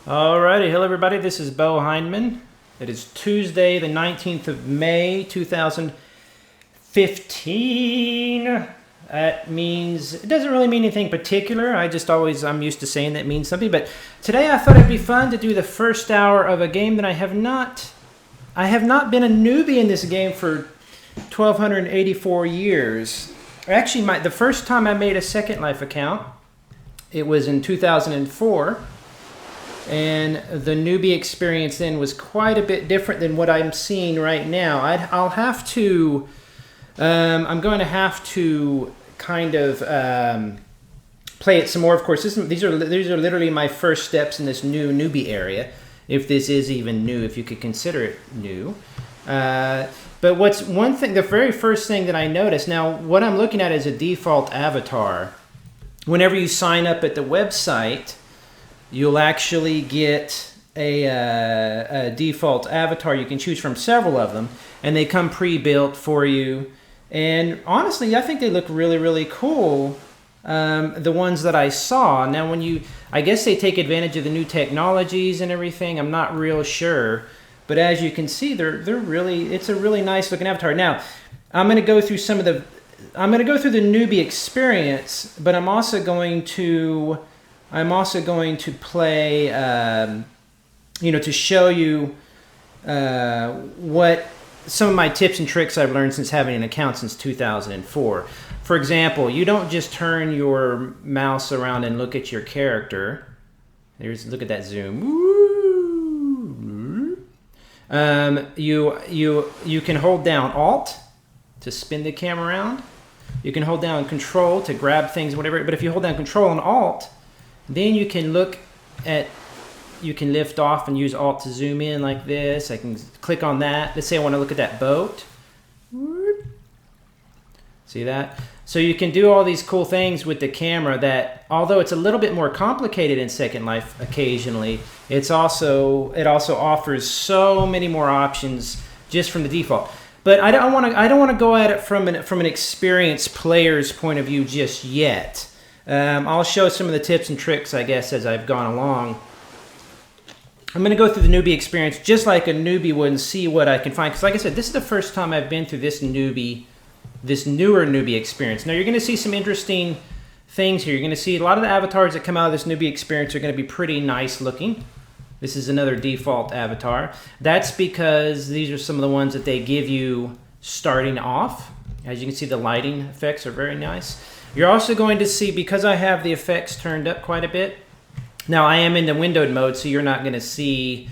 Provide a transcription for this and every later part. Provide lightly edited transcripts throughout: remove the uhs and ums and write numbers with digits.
Alrighty, hello everybody, this is beau-hindman. It is Tuesday the 19th of May 2015. That means, it doesn't really mean anything particular, I'm used to saying that means something, but today I thought it'd be fun to do the first hour of a game that I have not been a newbie in this game for 1284 years. Actually, the first time I made a Second Life account, it was in 2004. And the newbie experience then was quite a bit different than what I'm seeing right now. I'm going to have to kind of play it some more. Of course, these are literally my first steps in this new newbie area, if this is even new, if you could consider it new. But the very first thing that I noticed, now what I'm looking at is a default avatar. Whenever you sign up at the website, you'll actually get a default avatar. You can choose from several of them, and they come pre-built for you. And honestly, I think they look really, really cool, the ones that I saw. Now, I guess they take advantage of the new technologies and everything. I'm not real sure. But as you can see, it's a really nice looking avatar. Now, I'm going to go through the newbie experience, but I'm also going to play, to show you what some of my tips and tricks I've learned since having an account since 2004. For example, you don't just turn your mouse around and look at your character. Look at that zoom. You can hold down Alt to spin the camera around. You can hold down Control to grab things, whatever. But if you hold down Control and Alt, then you can lift off and use Alt to zoom in like this. I can click on that. Let's say I want to look at that boat. See that? So you can do all these cool things with the camera that, although it's a little bit more complicated in Second Life occasionally, it also offers so many more options just from the default. But I don't want to go at it from an experienced player's point of view just yet. I'll show some of the tips and tricks, I guess, as I've gone along. I'm going to go through the newbie experience just like a newbie would and see what I can find. Because like I said, this is the first time I've been through this newer newbie experience. Now, you're going to see some interesting things here. You're going to see a lot of the avatars that come out of this newbie experience are going to be pretty nice looking. This is another default avatar. That's because these are some of the ones that they give you starting off. As you can see, the lighting effects are very nice. You're also going to see, because I have the effects turned up quite a bit, now I am in the windowed mode, so you're not going to see,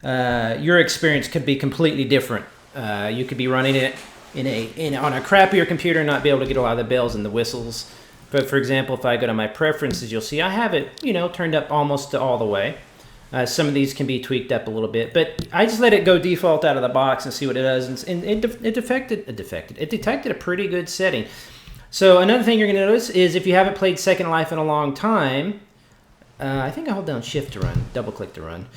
your experience could be completely different. You could be running it on a crappier computer and not be able to get a lot of the bells and the whistles. But for example, if I go to my preferences, you'll see I have it, turned up almost all the way. Some of these can be tweaked up a little bit, but I just let it go default out of the box and see what it does. And it detected a pretty good setting. So another thing you're going to notice is if you haven't played Second Life in a long time, I think I hold down Shift to run, double click to run.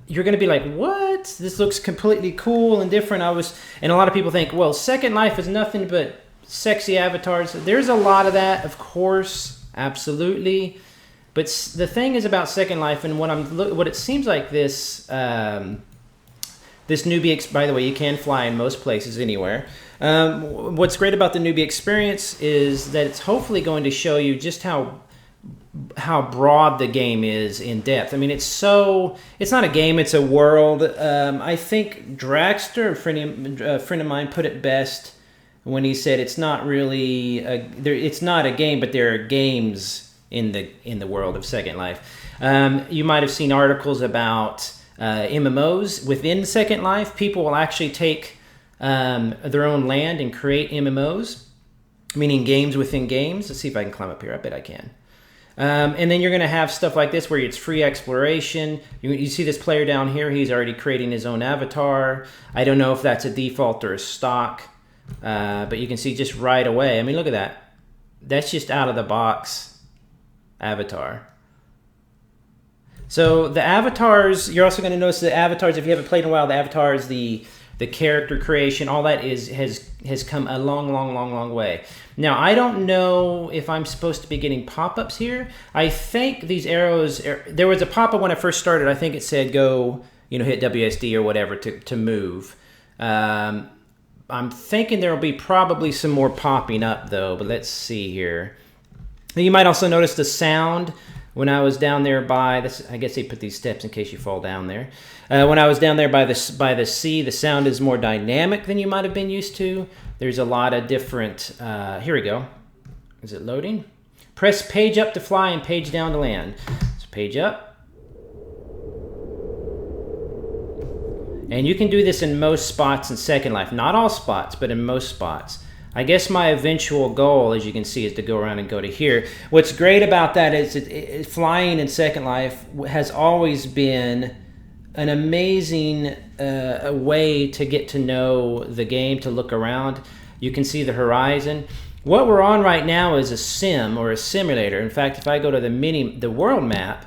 You're going to be like, what? This looks completely cool and different. And a lot of people think, well, Second Life is nothing but sexy avatars. There's a lot of that, of course, absolutely. But the thing is about Second Life, and what it seems like this newbie, by the way, you can fly in most places, anywhere. What's great about the newbie experience is that it's hopefully going to show you just how broad the game is in depth. I mean, it's not a game, it's a world. I think Dragster, a friend of mine, put it best when he said it's not really it's not a game, but there are games in the world of Second Life. You might have seen articles about MMOs within Second Life. People will actually take their own land and create MMOs, meaning games within games. Let's see if I can climb up here. I bet I can. And then you're going to have stuff like this where it's free exploration. You see this player down here. He's already creating his own avatar. I don't know if that's a default or a stock, but you can see just right away. I mean, look at that. That's just out of the box avatar. So the avatars, you're also going to notice the avatars, if you haven't played in a while, the avatars, the the character creation, all that has come a long way. Now, I don't know if I'm supposed to be getting pop-ups here. I think these arrows, there was a pop-up when I first started. I think it said go, hit WSD or whatever to move. I'm thinking there will be probably some more popping up though, but let's see here. You might also notice the sound when I was down there by this. I guess they put these steps in case you fall down there. When I was down there by the sea, the sound is more dynamic than you might have been used to. There's a lot of different. Here we go. Is it loading? Press page up to fly and page down to land. So page up. And you can do this in most spots in Second Life. Not all spots, but in most spots. I guess my eventual goal, as you can see, is to go around and go to here. What's great about that is flying in Second Life has always been an amazing way to get to know the game, to look around. You can see the horizon. What we're on right now is a sim or a simulator. In fact, if I go to the world map,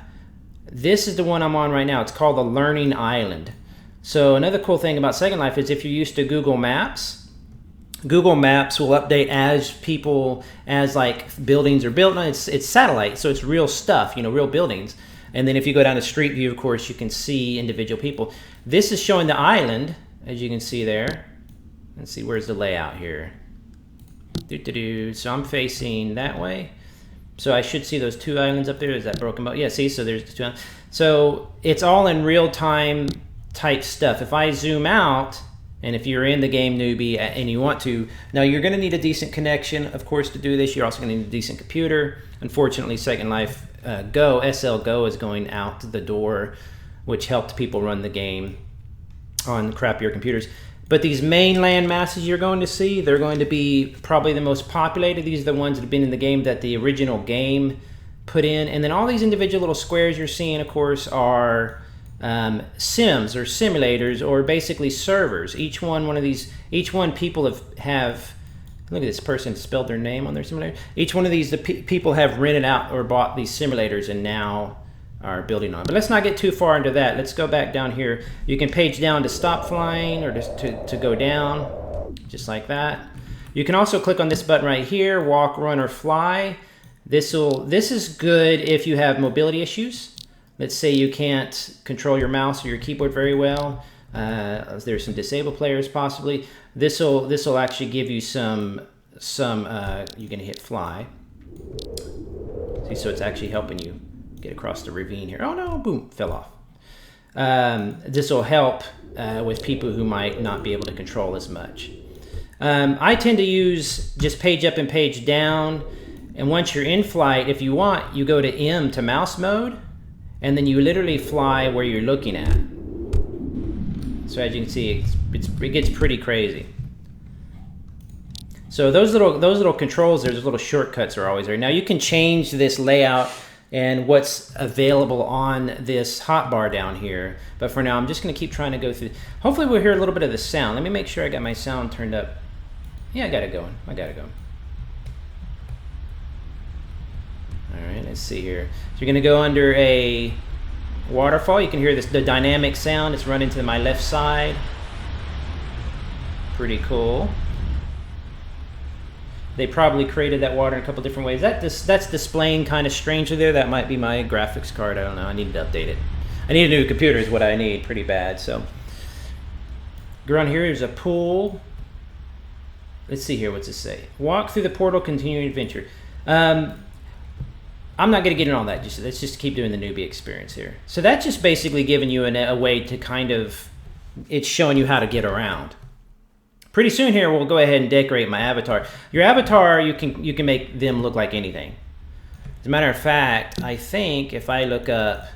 this is the one I'm on right now. It's called the Learning Island. So another cool thing about Second Life is if you're used to Google Maps will update as like buildings are built. It's satellite, so it's real stuff, real buildings. And then if you go down to Street View, of course, you can see individual people. This is showing the island, as you can see there. Let's see, where's the layout here? So I'm facing that way. So I should see those two islands up there. Is that broken up? Yeah, see, so there's the two islands. So it's all in real time type stuff. If I zoom out, and if you're in the game, newbie, and you want to, now you're going to need a decent connection, of course, to do this. You're also going to need a decent computer. Unfortunately, Second Life SL Go is going out the door, which helped people run the game on crappier computers. But these main land masses you're going to see, they're going to be probably the most populated. These are the ones that have been in the game that the original game put in. And then all these individual little squares you're seeing, of course, are sims or simulators, or basically servers. Each one people have look at this person spelled their name on their simulator. Each one of these people have rented out or bought these simulators and now are building on. But let's not get too far into that. Let's go back down here. You can page down to stop flying or just to go down, just like that. You can also click on this button right here, walk, run, or fly. This is good if you have mobility issues. Let's say you can't control your mouse or your keyboard very well. There's some disabled players possibly. This'll actually give you some you can hit fly. See, so it's actually helping you get across the ravine here. Oh no, boom, fell off. This will help with people who might not be able to control as much. I tend to use just page up and page down. And once you're in flight, if you want, you go to M to mouse mode. And then you literally fly where you're looking at. So as you can see, it gets pretty crazy. So those little controls, those little shortcuts are always there. Now you can change this layout and what's available on this hotbar down here. But for now, I'm just going to keep trying to go through. Hopefully we'll hear a little bit of the sound. Let me make sure I got my sound turned up. Yeah, I got it going. I got it going. All right, let's see here. So you're going to go under a waterfall. You can hear the dynamic sound. It's running to my left side. Pretty cool. They probably created that water in a couple different ways. That's displaying kind of strangely there. That might be my graphics card. I don't know. I need to update it. I need a new computer is what I need pretty bad. So go around here. There's a pool. Let's see here. What's it say? Walk through the portal, continuing adventure. I'm not going to get into all that. Let's just keep doing the newbie experience here. So that's just basically giving you a way to kind of, it's showing you how to get around. Pretty soon here, we'll go ahead and decorate my avatar. Your avatar, you can make them look like anything. As a matter of fact, I think if I look up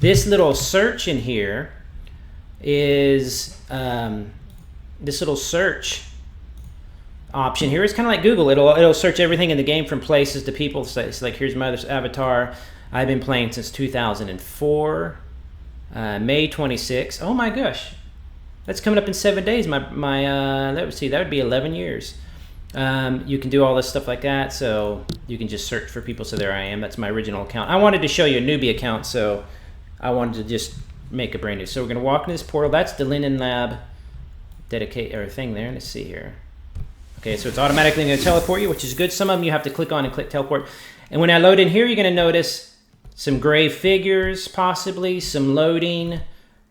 this little search in here is this little search option here is kind of like Google. It'll search everything in the game from places to people. So it's like, here's my other avatar. I've been playing since 2004, May 26. Oh my gosh, that's coming up in 7 days. Let's see, that would be 11 years. You can do all this stuff like that. So you can just search for people. So there I am. That's my original account. I wanted to show you a newbie account, so I wanted to just make a brand new. So we're going to walk into this portal. That's the Linden Lab dedicate or thing there. Let's see here. Okay, so it's automatically going to teleport you, which is good. Some of them you have to click on and click teleport. And when I load in here, you're going to notice some gray figures, possibly some loading.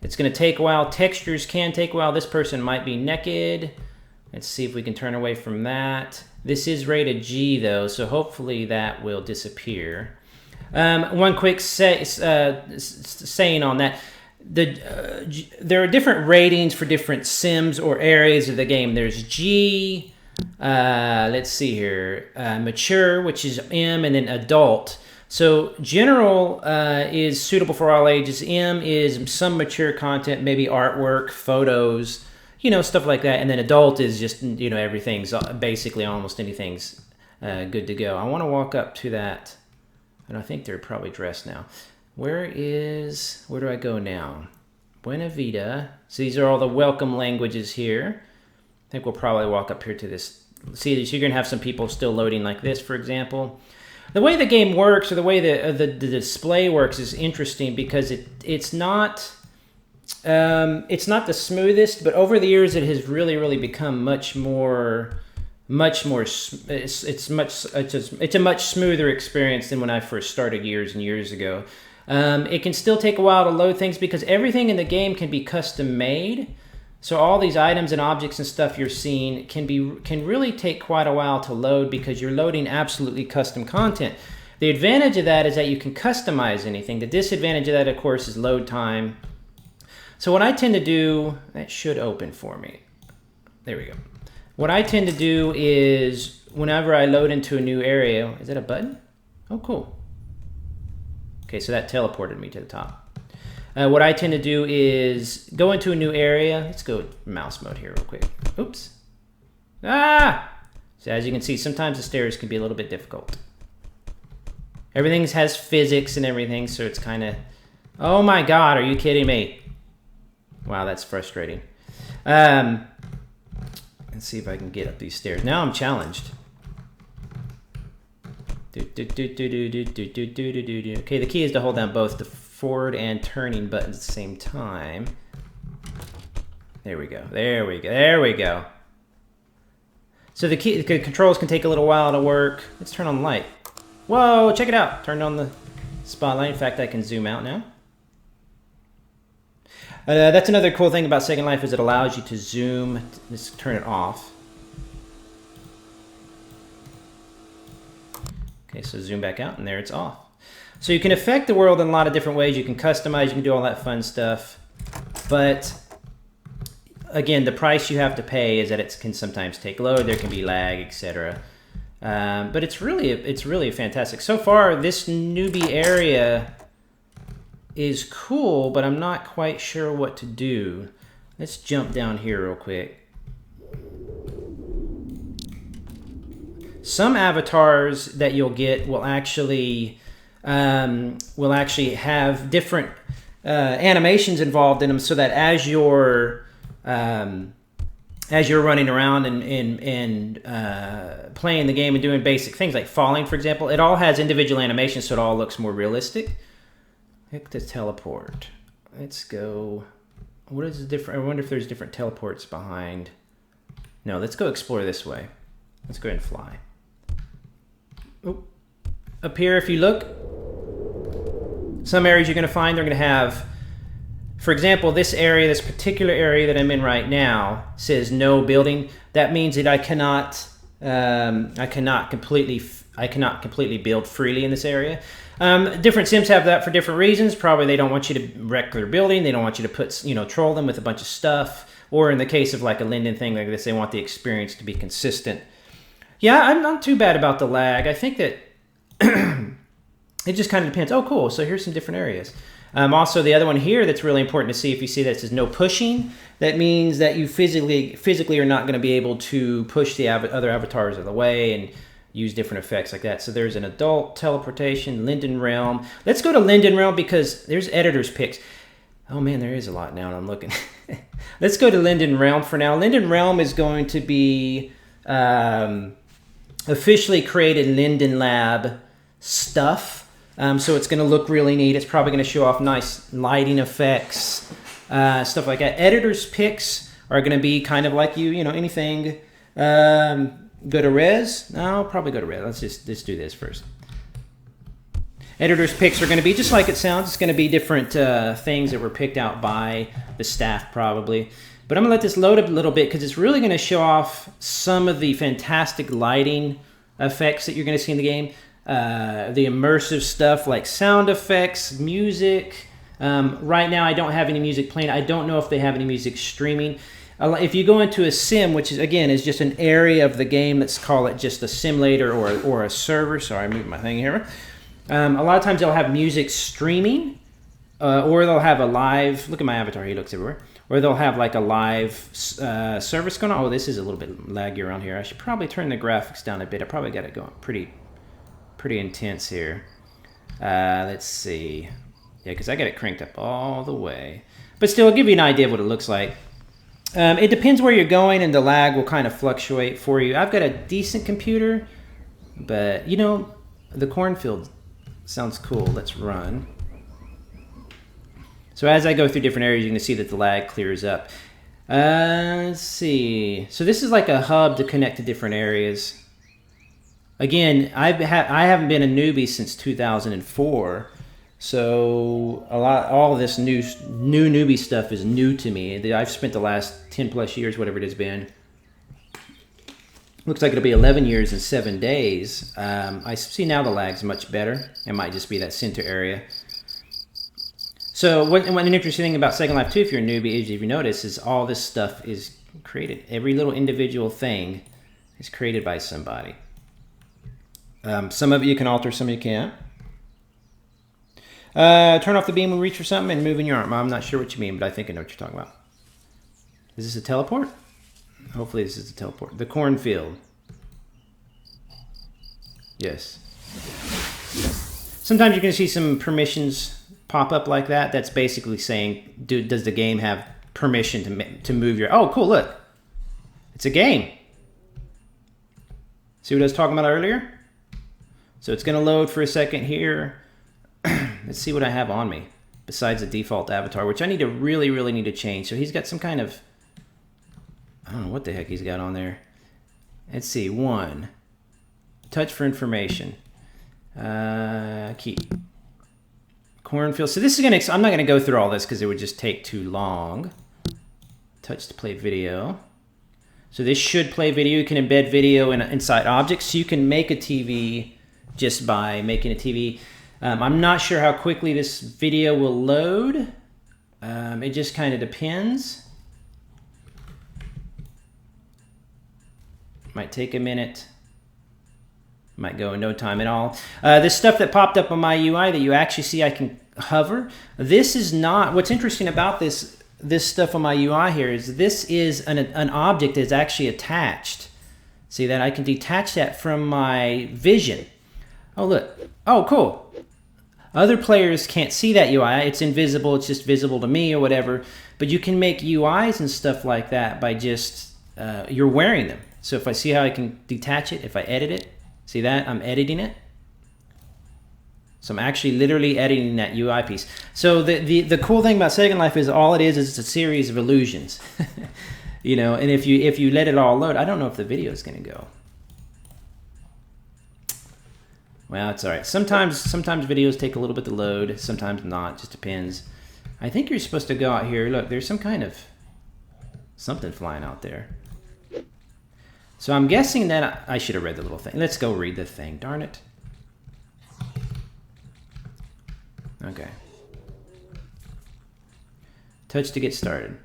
It's going to take a while. Textures can take a while. This person might be naked. Let's see if we can turn away from that. This is rated G though, so hopefully that will disappear. One quick saying on that. There are different ratings for different sims or areas of the game. There's G, let's see here, mature, which is M, and then adult. So general is suitable for all ages. M is some mature content, maybe artwork, photos, you know, stuff like that. And then adult is just, you know, everything's basically almost anything's good to go. I want to walk up to that, and I think they're probably dressed now. Where do I go now? Buena Vida. So these are all the welcome languages here. I think we'll probably walk up here to this. See, so you're going to have some people still loading like this, for example. The way the game works, or the way the display works, is interesting because it's not the smoothest, but over the years it has really become much more. It's a much smoother experience than when I first started years and years ago. It can still take a while to load things because everything in the game can be custom made. So all these items and objects and stuff you're seeing can really take quite a while to load because you're loading absolutely custom content. The advantage of that is that you can customize anything. The disadvantage of that, of course, is load time. So what I tend to do, that should open for me. There we go. What I tend to do is whenever I load into a new area, is that a button? Oh, cool. Okay, so that teleported me to the top. What I tend to do is go into a new area. Let's go mouse mode here real quick. Oops. Ah! So as you can see, sometimes the stairs can be a little bit difficult. Everything has physics and everything, so it's kind of... Oh my god, are you kidding me? Wow, that's frustrating. Let's see if I can get up these stairs. Now I'm challenged. Okay, the key is to hold down both the forward and turning buttons at the same time. There we go. There we go. There we go. So the controls can take a little while to work. Let's turn on the light. Whoa, check it out. Turned on the spotlight. In fact, I can zoom out now. That's another cool thing about Second Life is it allows you to zoom. Let's turn it off. Okay, so zoom back out, and there it's off. So you can affect the world in a lot of different ways. You can customize, you can do all that fun stuff. But again, the price you have to pay is that it can sometimes take load, there can be lag, etc. But it's really fantastic. So far, this newbie area is cool, but I'm not quite sure what to do. Let's jump down here real quick. Some avatars that you'll get will actually have different animations involved in them, so that as you're running around and playing the game and doing basic things like falling, for example, it all has individual animations, so it all looks more realistic. Pick the teleport. Let's go. What is the different? I wonder if there's different teleports behind. No, let's go explore this way. Let's go ahead and fly. Oh. Up here, if you look, some areas you're going to find they're going to have, for example, this area, this particular area that I'm in right now says no building. That means that I cannot completely build freely in this area. Different sims have that for different reasons. Probably they don't want you to wreck their building. They don't want you to put, troll them with a bunch of stuff. Or in the case of like a Linden thing like this, they want the experience to be consistent. Yeah, I'm not too bad about the lag. I think that it just kind of depends. Oh, cool. So here's some different areas. Also, the other one here that's really important to see, if you see that it says no pushing, that means that you physically are not going to be able to push the other avatars out of the way and use different effects like that. So there's an adult teleportation, Linden Realm. Let's go to Linden Realm because there's editor's picks. Oh man, there is a lot now and I'm looking. Let's go to Linden Realm for now. Linden Realm is going to be officially created Linden Lab stuff. So it's going to look really neat. It's probably going to show off nice lighting effects, stuff like that. Editor's picks are going to be kind of like anything. Go to res. No, probably go to res. Let's do this first. Editor's picks are going to be just like it sounds. It's going to be different things that were picked out by the staff probably. But I'm going to let this load up a little bit because it's really going to show off some of the fantastic lighting effects that you're going to see in the game. The immersive stuff like sound effects, music. Right now I don't have any music playing. I don't know if they have any music streaming. If you go into a sim, which is again is just an area of the game, let's call it just a simulator or a server. Sorry, I moved my thing here. A lot of times they'll have music streaming, or they'll have a live. Look at my avatar; he looks everywhere. Or they'll have like a live service going on. Oh, this is a little bit laggy around here. I should probably turn the graphics down a bit. I probably got it going pretty intense here. Let's see. Yeah, because I got it cranked up all the way. But still, I'll give you an idea of what it looks like. It depends where you're going, and the lag will kind of fluctuate for you. I've got a decent computer, but the cornfield sounds cool. Let's run. So as I go through different areas, you can see that the lag clears up. Let's see. So this is like a hub to connect to different areas. Again, I haven't been a newbie since 2004, so all of this new newbie stuff is new to me. I've spent the last 10 plus years, whatever it has been. Looks like it'll be 11 years and 7 days. I see now the lag's much better. It might just be that center area. So one interesting thing about Second Life 2, if you're a newbie, is if you notice, is all this stuff is created. Every little individual thing is created by somebody. Some of it you can alter, some of you can't. Turn off the beam when reach for something and moving your arm. I'm not sure what you mean, but I think I know what you're talking about. Is this a teleport? Hopefully this is a teleport. The cornfield. Yes. Sometimes you're going to see some permissions pop up like that. That's basically saying, does the game have permission to move your... Oh, cool, look. It's a game. See what I was talking about earlier? So it's going to load for a second here. Let's see what I have on me besides the default avatar, which I need to really need to change. So he's got some kind of... I don't know what the heck he's got on there. Let's see. 1. Touch for information. Keep. Cornfield. So this is going to... I'm not going to go through all this because it would just take too long. Touch to play video. So this should play video. You can embed video inside objects. So you can make a TV just by making a TV. I'm not sure how quickly this video will load. It just kind of depends. Might take a minute. Might go in no time at all. This stuff that popped up on my UI that you actually see I can hover. This is not... What's interesting about this stuff on my UI here is this is an object that's actually attached. See that? I can detach that from my vision. Oh, look. Oh, cool. Other players can't see that UI. It's invisible. It's just visible to me or whatever. But you can make UIs and stuff like that by just... you're wearing them. So if I see how I can detach it, if I edit it, see that? I'm editing it. So I'm actually literally editing that UI piece. So the cool thing about Second Life is all it is it's a series of illusions. And if you let it all load, I don't know if the video is going to go. Well, it's all right. Sometimes videos take a little bit to load, sometimes not. Just depends. I think you're supposed to go out here. Look, there's some kind of something flying out there. So I'm guessing that I should have read the little thing. Let's go read the thing. Darn it. Okay. Touch to get started.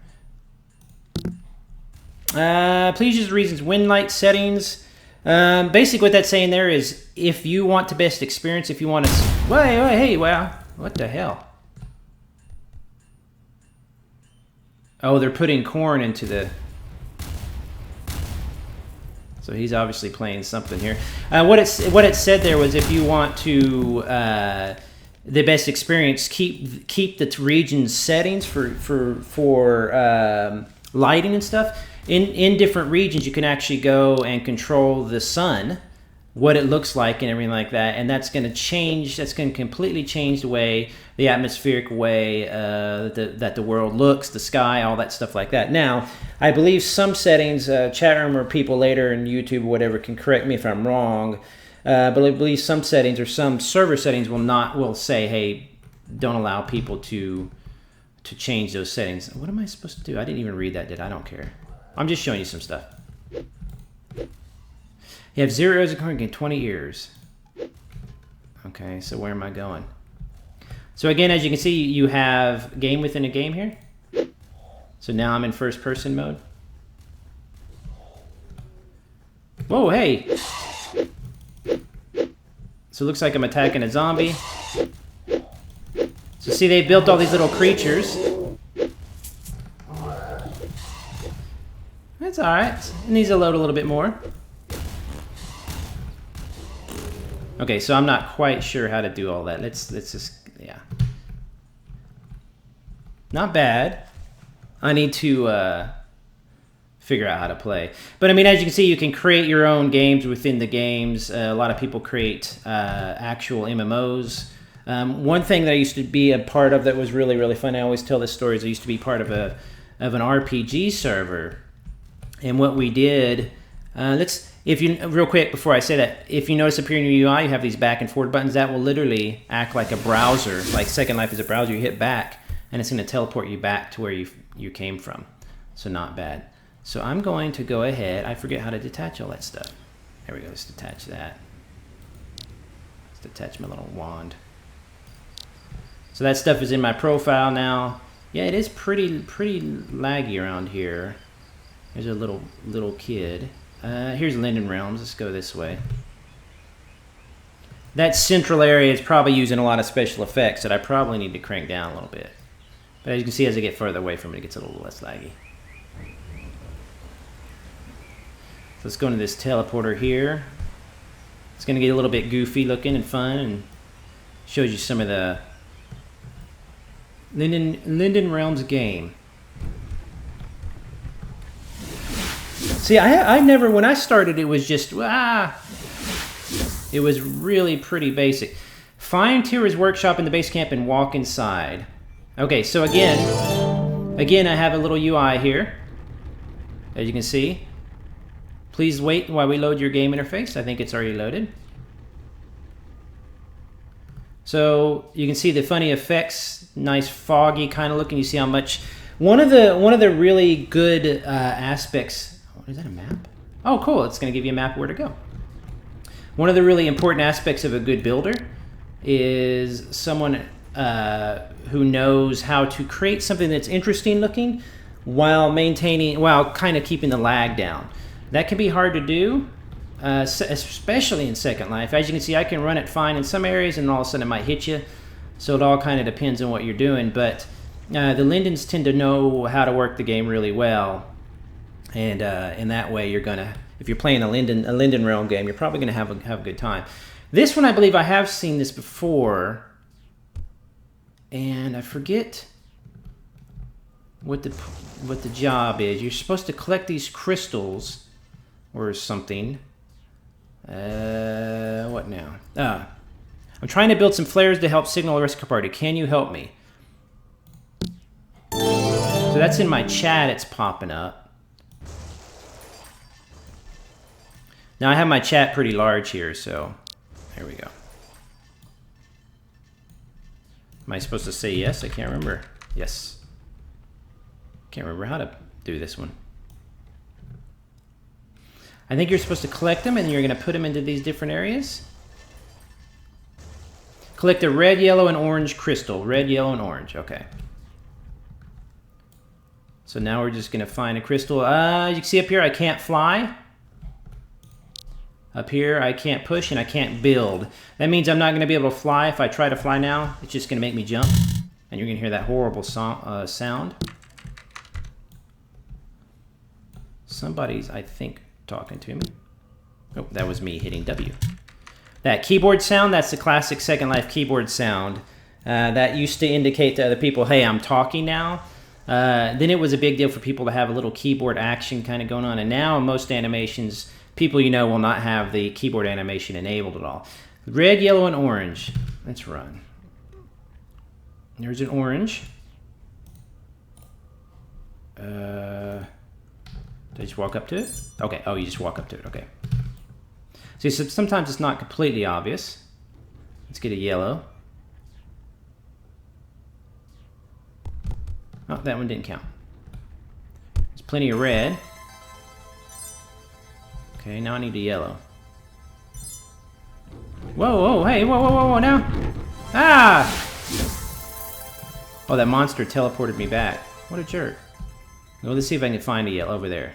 Please use reasons. Win light settings. Basically what that's saying there is if you want the best experience, if you want to... Wait, hey, wow. What the hell? Oh, they're putting corn into the... So he's obviously playing something here. What it said there was if you want to the best experience, keep the region's settings for lighting and stuff. In different regions, you can actually go and control the sun what it looks like and everything like that, and that's going to change. That's going to completely change the way, the atmospheric way that the world looks, the sky, all that stuff like that. Now, I believe some settings, chat room or people later in YouTube or whatever can correct me if I'm wrong, but I believe some settings or some server settings will say, hey, don't allow people to change those settings. What am I supposed to do? I didn't even read that, did I? I don't care. I'm just showing you some stuff. You have 0 arrows according to 20 ears. Okay, so where am I going? So again, as you can see, you have game within a game here. So now I'm in first person mode. Whoa, hey! So it looks like I'm attacking a zombie. So see, they built all these little creatures. That's alright. It needs to load a little bit more. Okay, so I'm not quite sure how to do all that. Let's just, yeah. Not bad. I need to figure out how to play. But I mean, as you can see, you can create your own games within the games. A lot of people create actual MMOs. One thing that I used to be a part of that was really, really fun, I always tell this story, is I used to be part of an RPG server. And what we did, real quick before I say that, if you notice up here in your UI, you have these back and forward buttons. That will literally act like a browser, like Second Life is a browser. You hit back, and it's going to teleport you back to where you came from. So not bad. So I'm going to go ahead. I forget how to detach all that stuff. There we go. Let's detach that. Let's detach my little wand. So that stuff is in my profile now. Yeah, it is pretty laggy around here. There's a little kid. Here's Linden Realms. Let's go this way. That central area is probably using a lot of special effects that I probably need to crank down a little bit. But as you can see, as I get further away from it, it gets a little less laggy. So let's go into this teleporter here. It's going to get a little bit goofy looking and fun, and shows you some of the Linden Realms game. See, I never, when I started, it was just, it was really pretty basic. Find Tira's workshop in the base camp and walk inside. Okay, so again, I have a little UI here, as you can see. Please wait while we load your game interface. I think it's already loaded. So you can see the funny effects, nice foggy kind of looking. You see how much, one of the really good aspects. Is that a map? Oh, cool. It's going to give you a map of where to go. One of the really important aspects of a good builder is someone who knows how to create something that's interesting looking while kind of keeping the lag down. That can be hard to do, especially in Second Life. As you can see, I can run it fine in some areas, and all of a sudden it might hit you. So it all kind of depends on what you're doing. But the Lindens tend to know how to work the game really well. And in that way, you're gonna, if you're playing a Linden Realm game, you're probably gonna have a good time. This one, I believe I have seen this before, and I forget what the job is. You're supposed to collect these crystals or something. What now? I'm trying to build some flares to help signal a rescue party. Can you help me? So that's in my chat. It's popping up. Now I have my chat pretty large here, so there we go. Am I supposed to say yes? I can't remember. Yes. Can't remember how to do this one. I think you're supposed to collect them and you're going to put them into these different areas. Collect a red, yellow, and orange crystal. Red, yellow, and orange. Okay. So now we're just going to find a crystal. You can see up here I can't fly. Up here, I can't push and I can't build. That means I'm not going to be able to fly. If I try to fly now, it's just going to make me jump. And you're going to hear that horrible sound. Somebody's, I think, talking to me. Oh, that was me hitting W. That keyboard sound, that's the classic Second Life keyboard sound. That used to indicate to other people, hey, I'm talking now. Then it was a big deal for people to have a little keyboard action kind of going on. And now most animations people you know will not have the keyboard animation enabled at all. Red, yellow, and orange. Let's run. There's an orange. Did I just walk up to it? Okay, oh, you just walk up to it, okay. See, so sometimes it's not completely obvious. Let's get a yellow. Oh, that one didn't count. There's plenty of red. Okay, now I need a yellow. Whoa, whoa, hey, whoa, whoa, whoa, whoa, now. Ah! Oh, that monster teleported me back. What a jerk. Well, let's see if I can find a yellow over there.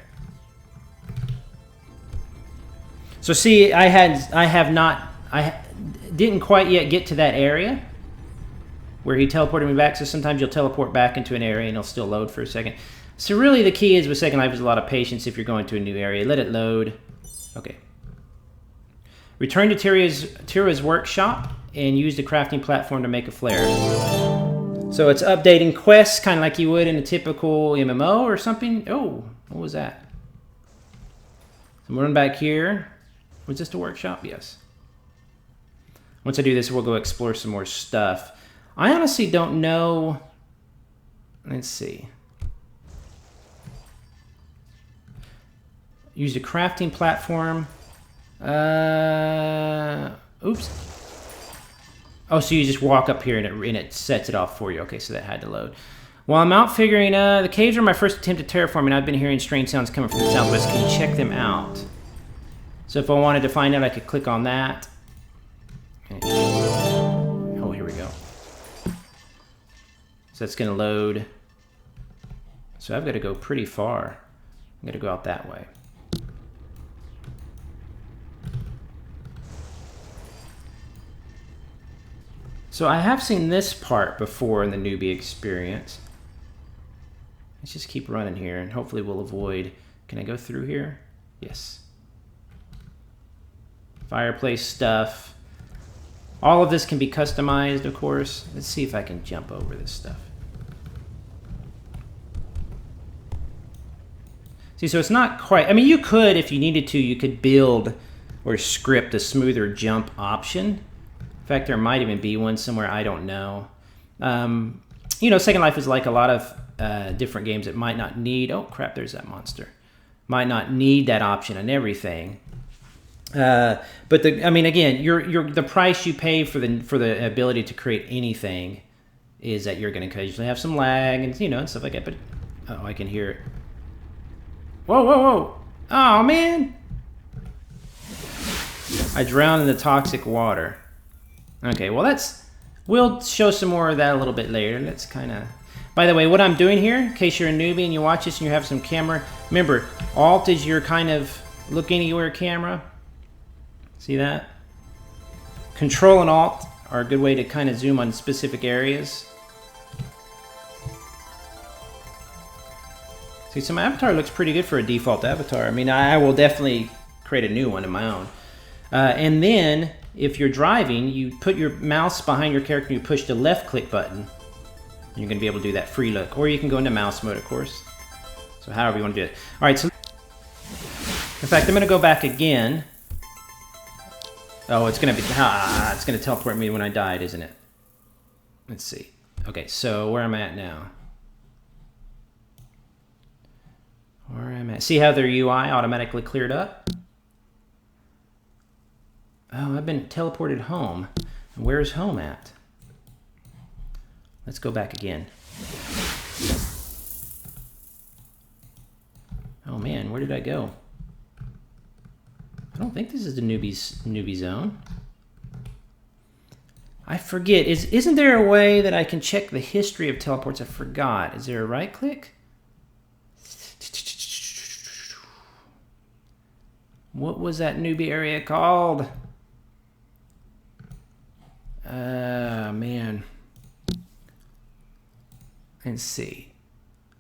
So see, I didn't quite yet get to that area where he teleported me back. So sometimes you'll teleport back into an area and it'll still load for a second. So really the key is with Second Life is a lot of patience if you're going to a new area. Let it load. Okay. Return to Tira's workshop and use the crafting platform to make a flare. So it's updating quests kind of like you would in a typical MMO or something. Oh, what was that? So I'm running back here. Was this the workshop? Yes. Once I do this, we'll go explore some more stuff. I honestly don't know. Let's see. Use the crafting platform. Oops. Oh, so you just walk up here and it sets it off for you. Okay, so that had to load. While I'm out figuring, the caves are my first attempt at terraforming. I've been hearing strange sounds coming from the southwest. Can you check them out? So if I wanted to find out, I could click on that. Oh, here we go. So that's going to load. So I've got to go pretty far. I'm going to go out that way. So I have seen this part before in the newbie experience. Let's just keep running here and hopefully we'll avoid... Can I go through here? Yes. Fireplace stuff. All of this can be customized, of course. Let's see if I can jump over this stuff. See, so it's not quite... I mean, you could, if you needed to, you could build or script a smoother jump option. In fact, there might even be one somewhere, I don't know. You know, Second Life is like a lot of different games that might not need... Oh, crap, there's that monster. Might not need that option and everything. But I mean, again, the price you pay for the ability to create anything is that you're going to occasionally have some lag and, you know, and stuff like that. But, oh, I can hear it. Whoa, whoa, whoa. Oh, man. I drowned in the toxic water. Okay, well, we'll show some more of that a little bit later. That's kind of... By the way, what I'm doing here, in case you're a newbie and you watch this and you have some camera, remember, Alt is your kind of look anywhere camera. See that? Control and Alt are a good way to kind of zoom on specific areas. See, so my avatar looks pretty good for a default avatar. I mean, I will definitely create a new one of my own. And then... If you're driving, you put your mouse behind your character and you push the left click button. And you're going to be able to do that free look. Or you can go into mouse mode, of course. So however you want to do it. Alright, so... In fact, I'm going to go back again. Oh, it's going to be... it's going to teleport me when I died, isn't it? Let's see. Okay, so where am I at now? Where am I at? See how their UI automatically cleared up? Oh, I've been teleported home. Where's home at? Let's go back again. Oh man, where did I go? I don't think this is the newbie zone. I forget. Isn't there a way that I can check the history of teleports? I forgot. Is there a right click? What was that newbie area called? Man. Let's see.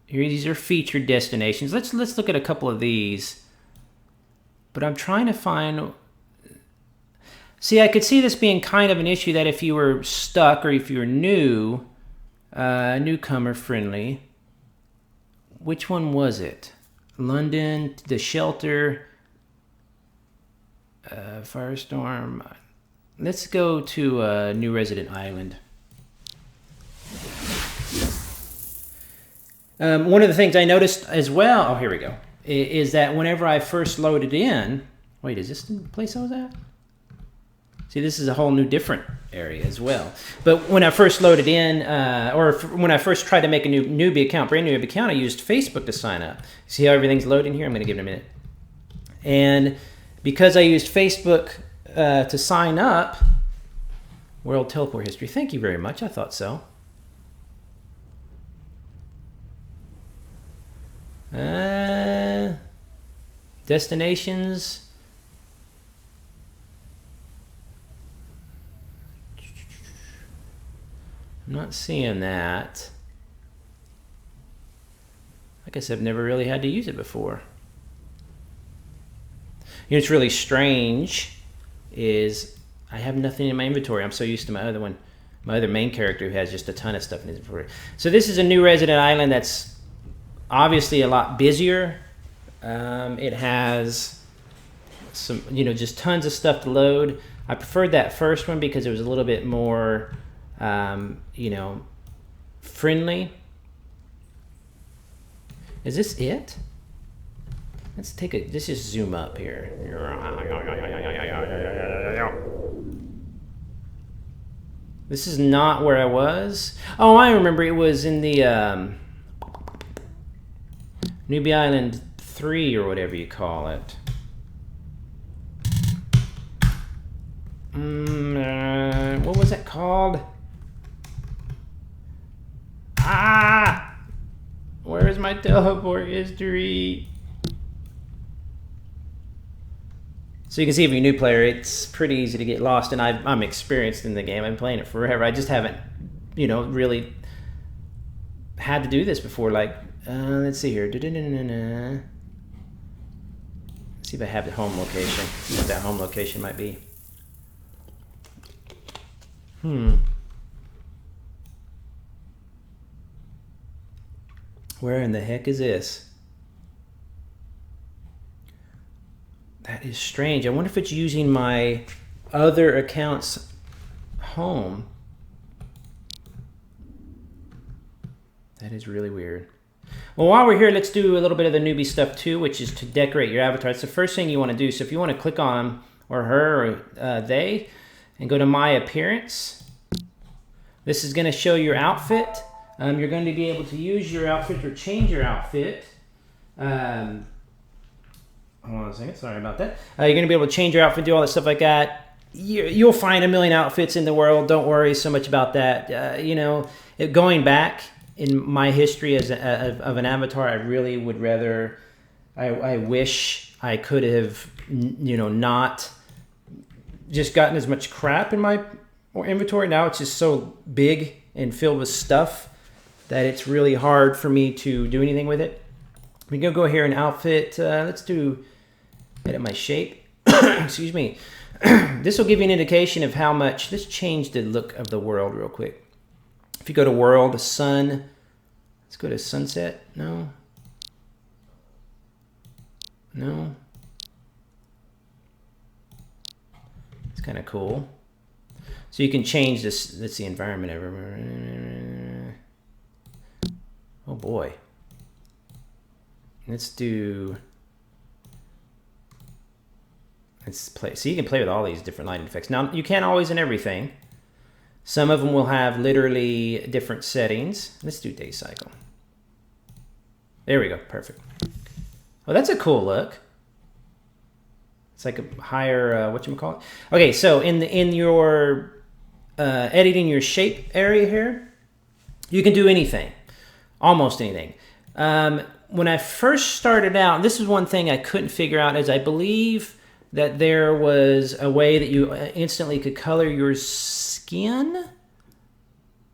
Here, these are featured destinations. Let's look at a couple of these. But I'm trying to find... See, I could see this being kind of an issue that if you were stuck or if you were new, newcomer friendly. Which one was it? London, the shelter. Firestorm. Let's go to New Resident Island. One of the things I noticed as well, oh, here we go, is that whenever I first loaded in, wait, is this the place I was at? See, this is a whole new different area as well. But when I first loaded in, when I first tried to make a newbie account, brand new account, I used Facebook to sign up. See how everything's loading here? I'm going to give it a minute. And because I used Facebook to sign up, World Teleport History, thank you very much. I thought so. Destinations. I'm not seeing that. I guess I've never really had to use it before. You know, it's really strange is I have nothing in my inventory. I'm so used to my other one, my other main character who has just a ton of stuff in his inventory. So this is a New Resident Island that's obviously a lot busier. It has some, you know, just tons of stuff to load. I preferred that first one because it was a little bit more, you know, friendly. Is this it? Let's just zoom up here. This is not where I was. Oh, I remember it was in the Newbie Island 3 or whatever you call it. What was it called? Ah! Where is my teleport history? So you can see if you're a new player, it's pretty easy to get lost, and I'm experienced in the game. I've been playing it forever. I just haven't, you know, really had to do this before. Like, let's see here. Let's see if I have the home location. What that home location might be. Where in the heck is this? That is strange. I wonder if it's using my other account's home. That is really weird. Well, while we're here, let's do a little bit of the newbie stuff too, which is to decorate your avatar. It's the first thing you want to do. So if you want to click on him or her or they and go to My Appearance, this is going to show your outfit. You're going to be able to use your outfit or change your outfit. Hold on a second, sorry about that. You're going to be able to change your outfit, do all that stuff like that. You'll find a million outfits in the world. Don't worry so much about that. You know, going back in my history as of an avatar, I really would rather, I wish I could have, you know, not just gotten as much crap in my inventory. Now it's just so big and filled with stuff that it's really hard for me to do anything with it. We can go here and outfit. Let's do edit my shape. Excuse me. This will give you an indication of how much. Let's change the look of the world real quick. If you go to world, sun. Let's go to sunset. No. No. It's kind of cool. So you can change this. Let's see, environment. Oh boy. Let's do. Let's play. So you can play with all these different lighting effects. Now you can't always in everything. Some of them will have literally different settings. Let's do day cycle. There we go. Perfect. Well, that's a cool look. It's like a higher whatchamacallit. Okay, so in your editing your shape area here, you can do anything, almost anything. When I first started out, this is one thing I couldn't figure out, is I believe that there was a way that you instantly could color your skin.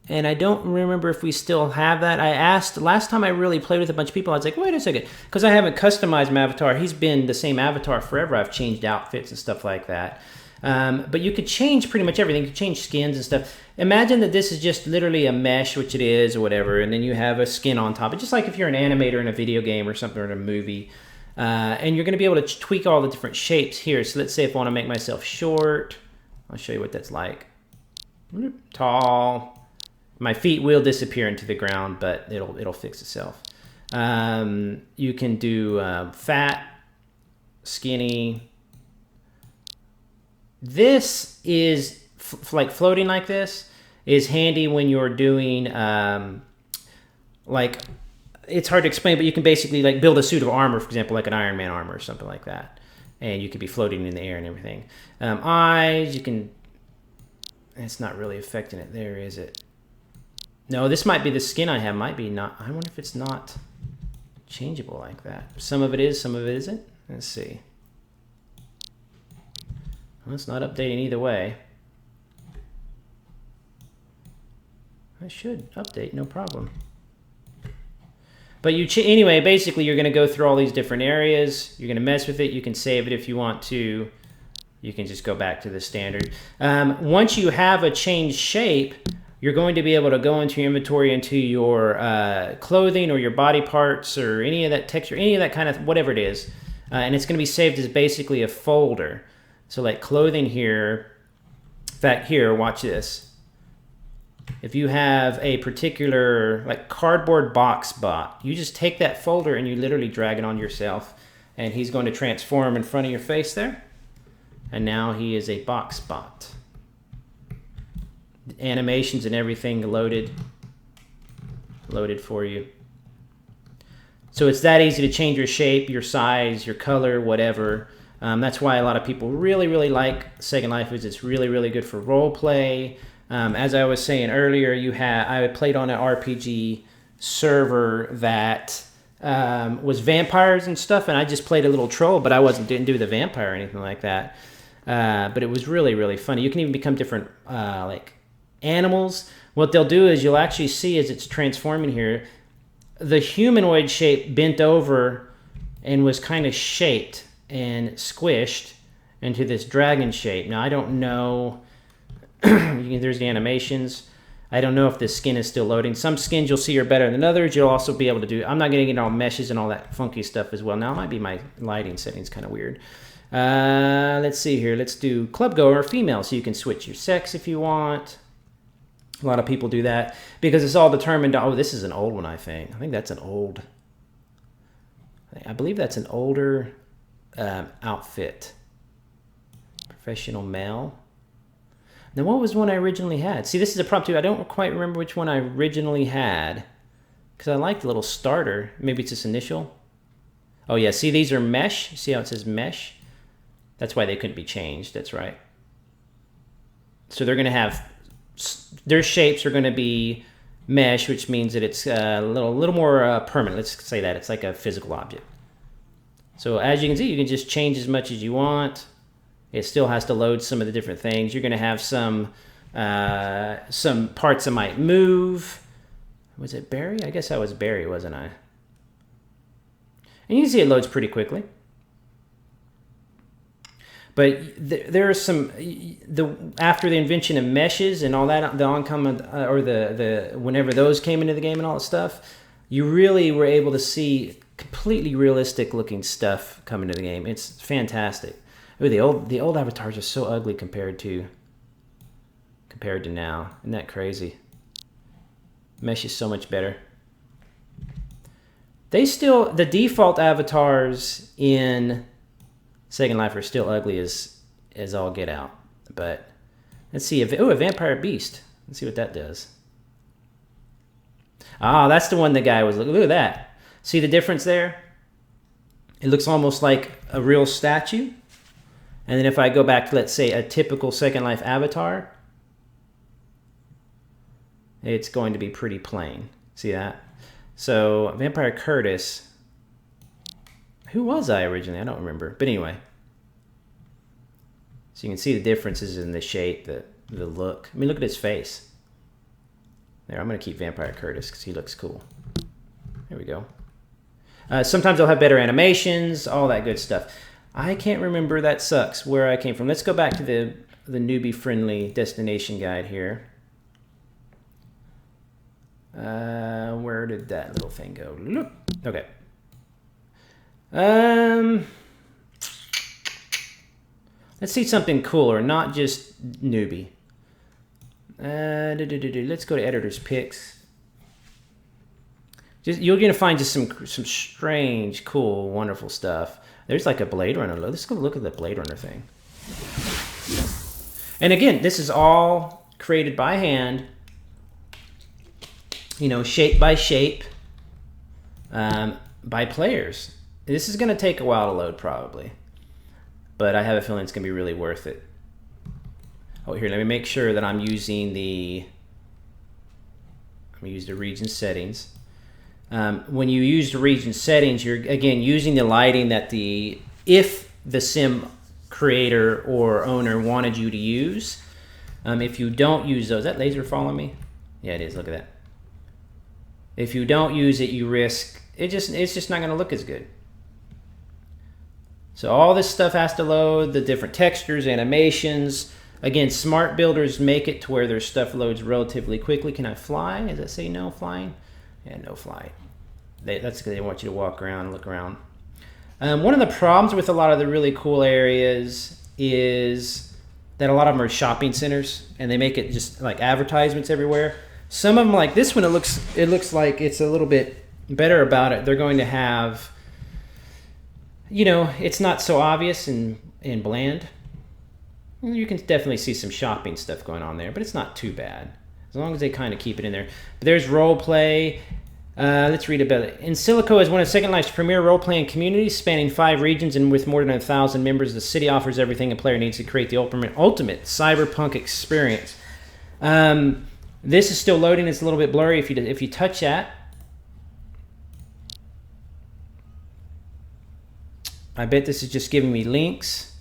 And I don't remember if we still have that. I asked, last time I really played with a bunch of people, I was like, wait a second, because I haven't customized my avatar. He's been the same avatar forever. I've changed outfits and stuff like that. But you could change pretty much everything. You could change skins and stuff. Imagine that this is just literally a mesh, which it is, or whatever, and then you have a skin on top. It's just like if you're an animator in a video game or something, or in a movie. And you're going to be able to tweak all the different shapes here. So let's say if I want to make myself short, I'll show you what that's like. Tall. My feet will disappear into the ground, but it'll fix itself. You can do fat, skinny. This is like floating like this is handy when you're doing like, it's hard to explain, but you can basically like build a suit of armor, for example, like an Iron Man armor or something like that. And you could be floating in the air and everything. Eyes, you can, it's not really affecting it there, is it? No, this might be the skin I have, might be not. I wonder if it's not changeable like that. Some of it is, some of it isn't. Let's see. Well, it's not updating either way. I should update, no problem. But anyway, basically you're going to go through all these different areas. You're going to mess with it. You can save it if you want to. You can just go back to the standard. Once you have a changed shape, you're going to be able to go into your inventory, into your clothing or your body parts or any of that texture, any of that kind of whatever it is. And it's going to be saved as basically a folder. So like clothing here, in fact here, watch this. If you have a particular like cardboard box bot, you just take that folder and you literally drag it on yourself, and he's going to transform in front of your face there. And now he is a box bot. Animations and everything loaded for you. So it's that easy to change your shape, your size, your color, whatever. That's why a lot of people really like Second Life. Is it's really good for role play. As I was saying earlier, I played on an RPG server that was vampires and stuff, and I just played a little troll, but I didn't do the vampire or anything like that. But it was really funny. You can even become different like animals. What they'll do is you'll actually see as it's transforming here, the humanoid shape bent over and was kind of shaped and squished into this dragon shape. Now I don't know. There's the animations. I don't know if the skin is still loading. Some skins you'll see are better than others. You'll also be able to do, I'm not going to get all meshes and all that funky stuff as well. Now it might be my lighting settings kind of weird. Let's see here. Let's do club goer female, so you can switch your sex if you want. A lot of people do that because it's all determined. Oh, this is an old one, I think. I think that's an old. I believe that's an older outfit. Professional male. Now, what was one I originally had? See, this is a problem too. I don't quite remember which one I originally had because I like the little starter. Maybe it's its initial. Oh yeah, see, these are mesh. See how it says mesh? That's why they couldn't be changed. That's right. So they're going to have, their shapes are going to be mesh, which means that it's a little more permanent. Let's say that it's like a physical object. So as you can see, you can just change as much as you want. It still has to load some of the different things. You're going to have some parts that might move. Was it Barry? I guess I was Barry, wasn't I? And you can see it loads pretty quickly. But there are some, after the invention of meshes and all that, the oncoming, or whenever those came into the game and all that stuff, you really were able to see completely realistic looking stuff come into the game. It's fantastic. Ooh, the old avatars are so ugly compared to now. Isn't that crazy? Mesh is so much better. The default avatars in Second Life are still ugly as all get out. But let's see. A vampire beast. Let's see what that does. Ah, that's the one the guy was looking. Look at that. See the difference there? It looks almost like a real statue. And then if I go back to, let's say, a typical Second Life avatar, it's going to be pretty plain. See that? So, Vampire Curtis. Who was I originally? I don't remember. But anyway. So you can see the differences in the shape, the look. I mean, look at his face. There, I'm going to keep Vampire Curtis because he looks cool. There we go. Sometimes they'll have better animations, all that good stuff. I can't remember, that sucks, where I came from. Let's go back to the newbie-friendly destination guide here. Where did that little thing go? Look. Okay. Let's see something cooler, not just newbie. Let's go to editor's picks. You're gonna find just some strange, cool, wonderful stuff. There's like a Blade Runner. Let's go look at the Blade Runner thing. And again, this is all created by hand. You know, shape by shape, by players. This is gonna take a while to load probably, but I have a feeling it's gonna be really worth it. Oh, here, let me make sure that I'm using the. I'm gonna use the region settings. When you use the region settings, you're again using the lighting that if the sim creator or owner wanted you to use. If you don't use those, is that laser following me? Yeah, it is. Look at that. If you don't use it, you risk it's just not going to look as good. So all this stuff has to load, the different textures, animations. Again, smart builders make it to where their stuff loads relatively quickly. Can I fly? Does that say no flying? Yeah, no flight. That's because they want you to walk around and look around. One of the problems with a lot of the really cool areas is that a lot of them are shopping centers, and they make it just like advertisements everywhere. Some of them, like this one, it looks like it's a little bit better about it. They're going to have, you know, it's not so obvious and bland. You can definitely see some shopping stuff going on there, but it's not too bad as long as they kind of keep it in there. But there's Roleplay. Let's read about it. Insilico is one of Second Life's premier role-playing communities, spanning 5 regions and with more than 1,000 members. The city offers everything a player needs to create the ultimate cyberpunk experience. This is still loading. It's a little bit blurry. If you touch that, I bet this is just giving me links.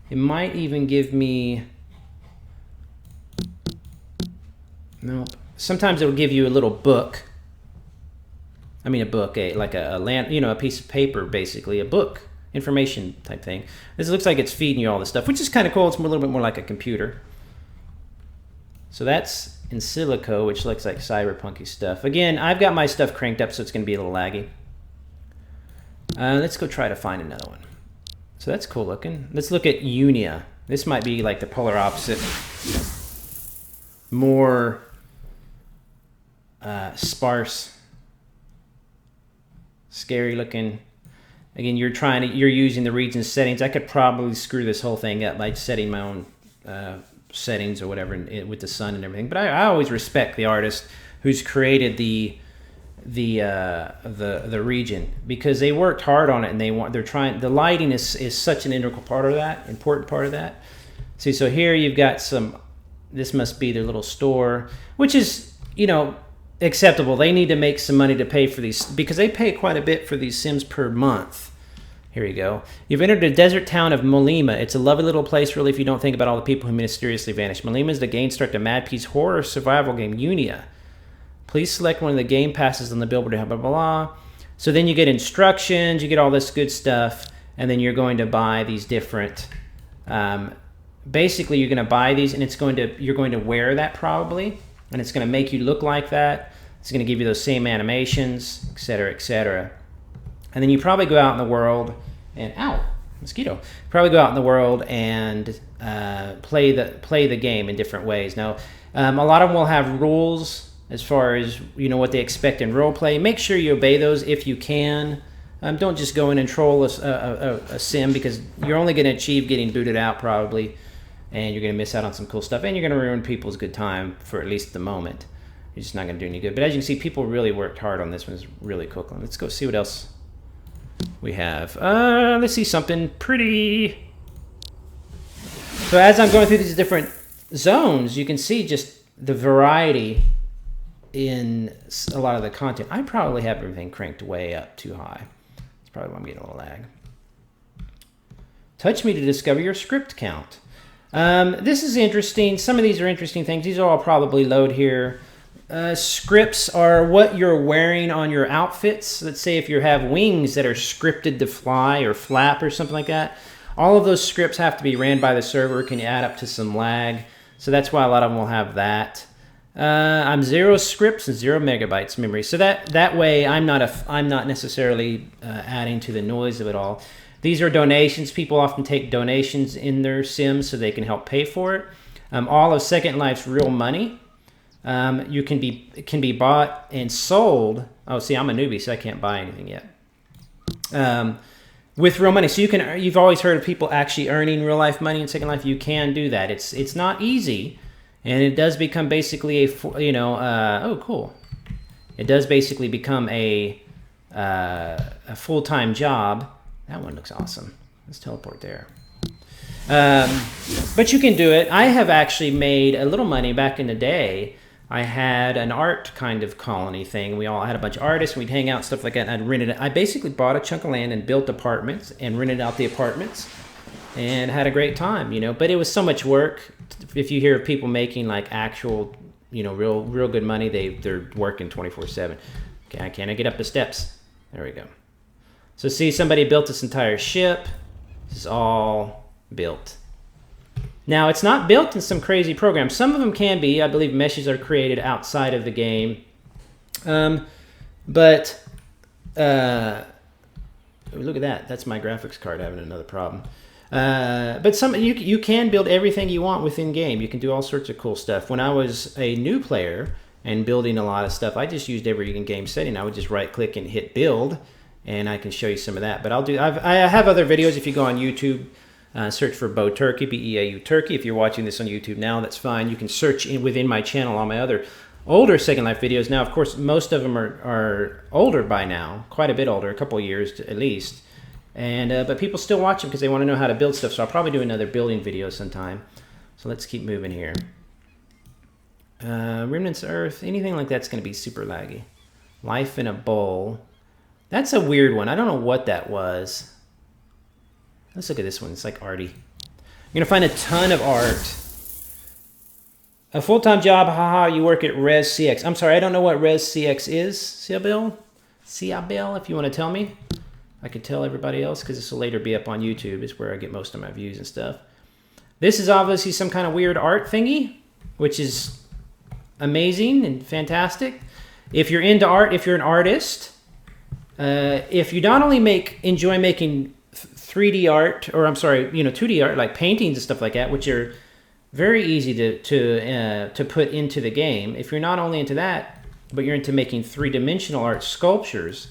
It might even give me. Nope. Sometimes it will give you a little book. I mean, a book, a piece of paper, basically, a book, information type thing. This looks like it's feeding you all this stuff, which is kind of cool. It's a little bit more like a computer. So that's Insilico, which looks like cyberpunky stuff. Again, I've got my stuff cranked up, so it's going to be a little laggy. Let's go try to find another one. So that's cool looking. Let's look at Unia. This might be like the polar opposite. More sparse. Scary looking. Again, you're using the region settings. I could probably screw this whole thing up by setting my own settings or whatever with the sun and everything. But I always respect the artist who's created the region, because they worked hard on it, and the lighting is such an integral part of that, important part of that. See, so here you've got this must be their little store, which is, you know, acceptable. They need to make some money to pay for these, because they pay quite a bit for these sims per month. Here you go. You've entered the desert town of Molima. It's a lovely little place, really, if you don't think about all the people who mysteriously vanished. Molima is the game start to Mad Peace horror survival game, Unia. Please select one of the game passes on the billboard, blah, blah, blah. So then you get instructions, you get all this good stuff, and then you're going to buy these different, basically you're going to buy these, and you're going to wear that probably, and it's going to make you look like that. It's going to give you those same animations, etc., etc. And then you probably go out in the world and, mosquito. Probably go out in the world and play the game in different ways. Now, a lot of them will have rules as far as, you know, what they expect in role play. Make sure you obey those if you can. Don't just go in and troll a sim, because you're only going to achieve getting booted out probably, and you're going to miss out on some cool stuff, and you're going to ruin people's good time for at least the moment. You're just not going to do any good. But as you can see, people really worked hard on this one. It's really cool. Let's go see what else we have. Let's see something pretty. So as I'm going through these different zones, you can see just the variety in a lot of the content. I probably have everything cranked way up too high. That's probably why I'm getting a little lag. Touch me to discover your script count. This is interesting. Some of these are interesting things. These will all probably load here. Scripts are what you're wearing on your outfits. Let's say if you have wings that are scripted to fly or flap or something like that. All of those scripts have to be ran by the server. Can add up to some lag. So that's why a lot of them will have that. I'm 0 scripts and 0 megabytes memory. So that way I'm not necessarily adding to the noise of it all. These are donations. People often take donations in their Sims so they can help pay for it. All of Second Life's real money. You can be bought and sold. Oh, see, I'm a newbie, so I can't buy anything yet. With real money, so you've always heard of people actually earning real life money in Second Life. You can do that. It's not easy, and it does become basically oh, cool. It does basically become a full-time job. That one looks awesome. Let's teleport there. But you can do it. I have actually made a little money back in the day. I had an art kind of colony thing. We all had a bunch of artists, and we'd hang out, stuff like that, and I'd rented it. I basically bought a chunk of land and built apartments and rented out the apartments and had a great time, But it was so much work. If you hear of people making like actual, real good money, they're working 24/7. Okay, can I get up the steps? There we go. So see, somebody built this entire ship. This is all built. Now, it's not built in some crazy program. Some of them can be. I believe meshes are created outside of the game. But look at that. That's my graphics card having another problem. But you can build everything you want within game. You can do all sorts of cool stuff. When I was a new player and building a lot of stuff, I just used every in-game setting. I would just right-click and hit build, and I can show you some of that. But I have other videos. If you go on YouTube, search for Beau Turkey, B-E-A-U Turkey. If you're watching this on YouTube now, that's fine. You can search within my channel on my other older Second Life videos. Now, of course, most of them are older by now, quite a bit older, a couple of years at least. And but people still watch them because they want to know how to build stuff. So I'll probably do another building video sometime. So let's keep moving here. Remnants of Earth, anything like that's going to be super laggy. Life in a Bowl. That's a weird one. I don't know what that was. Let's look at this one. It's like arty. You're going to find a ton of art. A full-time job, haha, you work at Res CX. I'm sorry, I don't know what Res CX is, Siabil, if you want to tell me. I could tell everybody else because this will later be up on YouTube. It's where I get most of my views and stuff. This is obviously some kind of weird art thingy, which is amazing and fantastic. If you're into art, if you're an artist, if you not only enjoy making 3D art, or I'm sorry, 2D art, like paintings and stuff like that, which are very easy to put into the game. If you're not only into that, but you're into making three-dimensional art sculptures,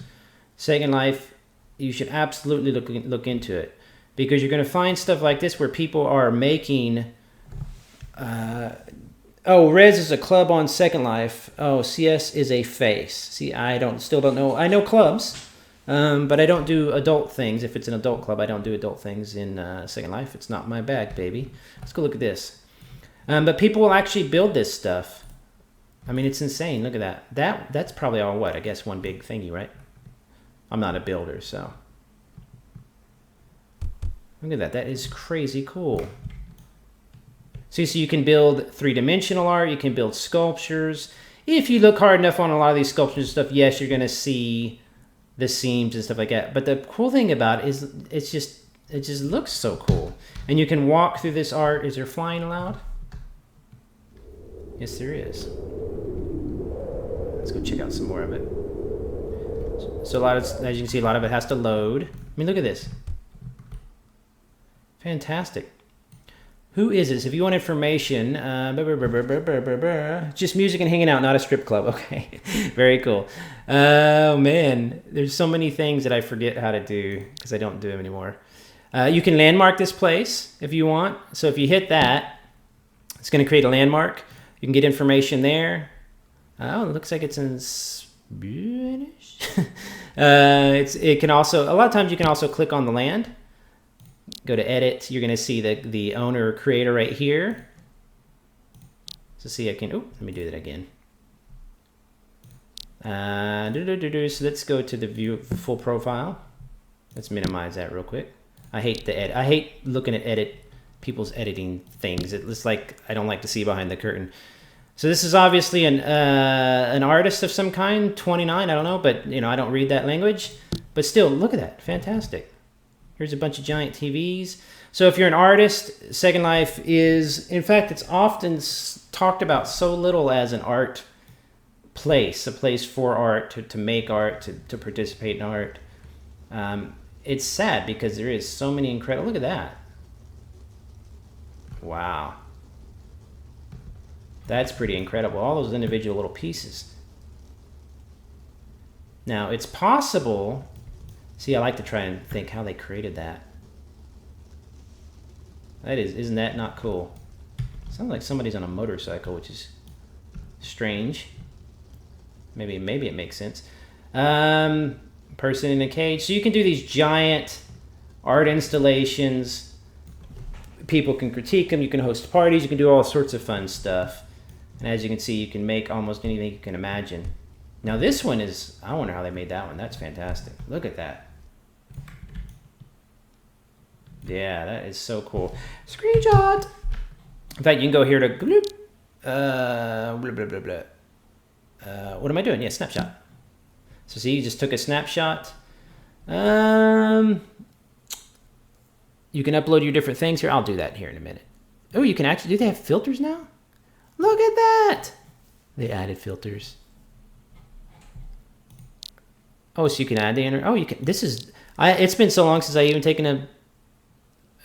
Second Life, you should absolutely look into it, because you're going to find stuff like this where people are making. Oh, Res is a club on Second Life. Oh, CS is a face. See, still don't know. I know clubs. But I don't do adult things. If it's an adult club, I don't do adult things in Second Life. It's not my bag, baby. Let's go look at this. But people will actually build this stuff. I mean, it's insane. Look at that. That's probably all I guess one big thingy, right? I'm not a builder, so. Look at that. That is crazy cool. See, so you can build three-dimensional art. You can build sculptures. If you look hard enough on a lot of these sculptures and stuff, yes, you're going to see the seams and stuff like that. But the cool thing about it is it just looks so cool. And you can walk through this art. Is there flying allowed? Yes, there is. Let's go check out some more of it. So as you can see, a lot of it has to load. I mean, look at this. Fantastic. Who is this? If you want information, just music and hanging out, not a strip club. Okay, very cool. Oh man, there's so many things that I forget how to do because I don't do them anymore. You can landmark this place if you want. So if you hit that, it's going to create a landmark. You can get information there. Oh, it looks like it's in Spanish. It can also, a lot of times you can also click on the land. Go to edit. You're going to see the owner or creator right here. So see, let me do that again. So let's go to the view full profile. Let's minimize that real quick. I hate the edit. I hate looking at people's editing things. It's like I don't like to see behind the curtain. So this is obviously an artist of some kind, 29. I don't know, but I don't read that language. But still, look at that, fantastic. Here's a bunch of giant TVs. So if you're an artist, Second Life is, in fact, it's often talked about so little as an art place, a place for art, to make art, to participate in art. It's sad because there is so many incredible, look at that. Wow. That's pretty incredible, all those individual little pieces. Now, it's possible, see, I like to try and think how they created that. Isn't that not cool? Sounds like somebody's on a motorcycle, which is strange. Maybe it makes sense. Person in a cage. So you can do these giant art installations. People can critique them. You can host parties. You can do all sorts of fun stuff. And as you can see, you can make almost anything you can imagine. Now this one is, I wonder how they made that one. That's fantastic. Look at that. Yeah, that is so cool. Screenshot. In fact, you can go here to bloop, blah, blah, blah, blah. What am I doing? Yeah, snapshot. So see, you just took a snapshot. You can upload your different things here. I'll do that here in a minute. Oh, you can actually, do they have filters now? Look at that. They added filters. Oh, so you can add the inner, oh, you can, this is, it's been so long since I even taken a